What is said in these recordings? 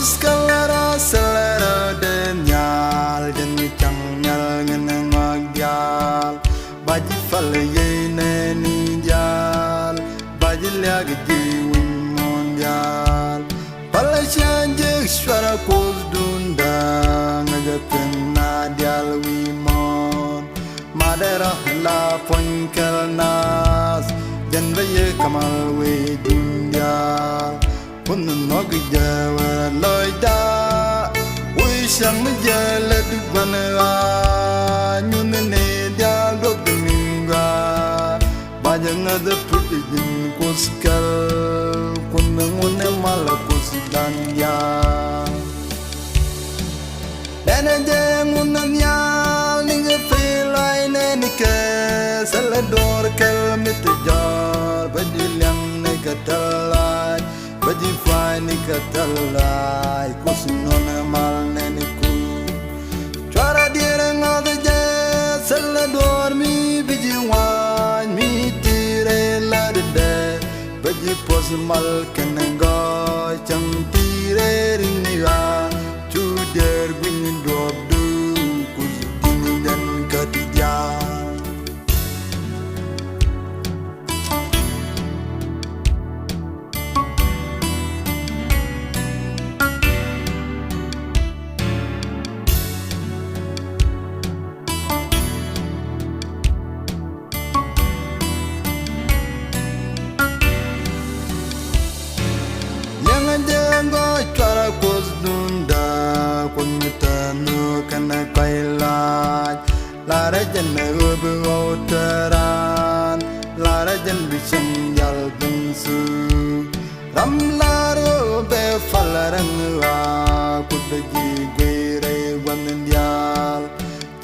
Scalera Celera Denial Den Changal Nganangyaal Baji Falaye Nenial Baji Lagji Win Mondial Palashan Jextra Kos Dunda Nagapen Nadial Wimon Madera La Poinkel Nas Janvaye Kamal We Dundial Pun Nogi Jawa Loida Wisham Jala Dubana Nunene Dialog Dominga Bajanga the Pridin Koskal Kunamune Malakos Danya Danaja Munanya Ninga Fela Nenika Salador Kalmitajar Badilang Negatalai Baji fine katalai kusinona mal neniku Chara dirang ade je salador mi biji wan mi tire ladde Baji pos mal kenengo cham tire rinniwa chu der gwin drop du kusin dan katija Chara kos dunda kunitanu kana kailaj lara jan rubu otaran lara jan bishan yal binsu ramlaro be falarangwa kudaji gwere wandyal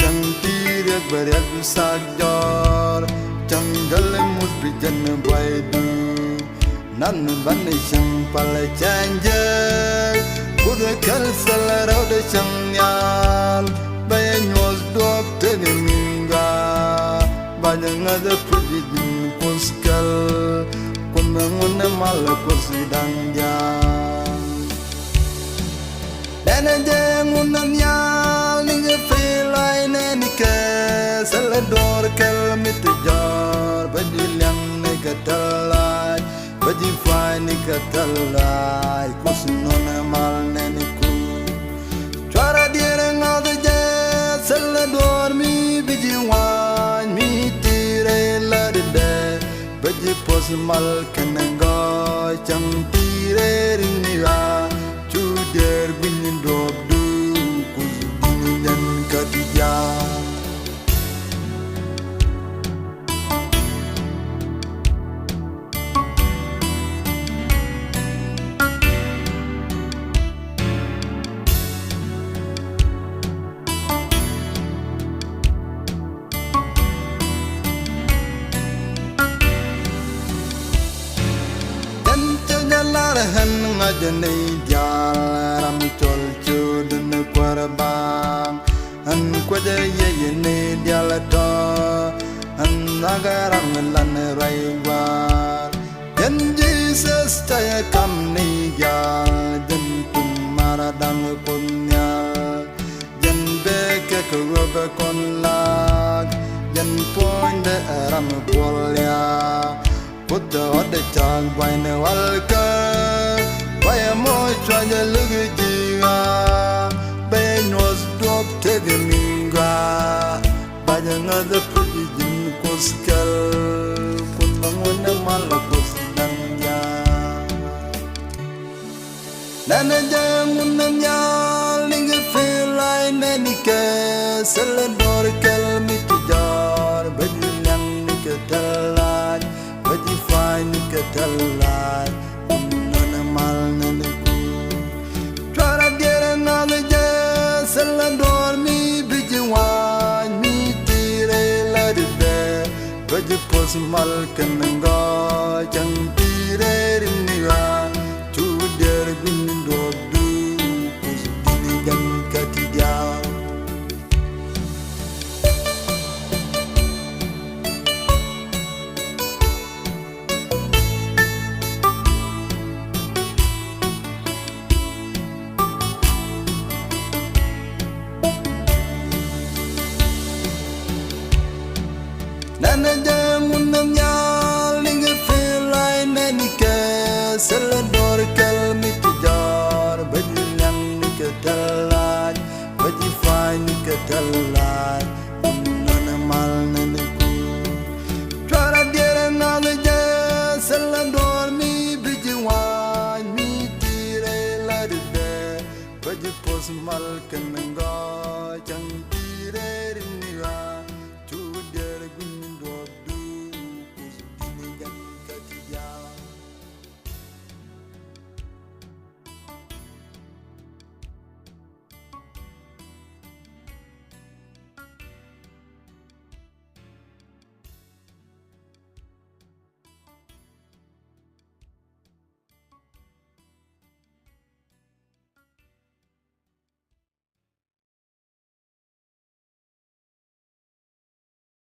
chantire gweryak sagjor changal musbijan baidu Nan bani shang pala chanja Kuda kal salara de changyal Baya nyos dop tege minga Bajanga de pridin kuskal Kumanguna mala kusidangya Dana janguna nyal Ninga felay nenika Salador kal mitijar Badilyang negatalay Baji fine katalai kusinona mal neniku Chara dirang ade je salador mi biji wan mi tire ladde Baji pos mal kenengo cham tire rinniwa chu der gwin drop du kusin dan katija Han ngajane jaram chol chudun kwarbang an kwaje ye ne dialato an nagaram lan raiwar yen Jesus taya kam ni gal jen tum maradang punya jen beke kurobe kon lag jen point de ram polya Put the other chang by the walker by a more trying to look at you. Ben was dropped to the minga by another pretty Koskal. Put the one of Malakos Danya Nanajam Nanya Ling feel like Nanika Salador Kalmitijar, but you young Nikatalai. Baji fine katalai Nana mal naniku Chara dira nana je Salador mi biji wan mi tire ladde Baji pos mal kananga Chang tire rinniwa chu der gwin drop du kusin dan katija kan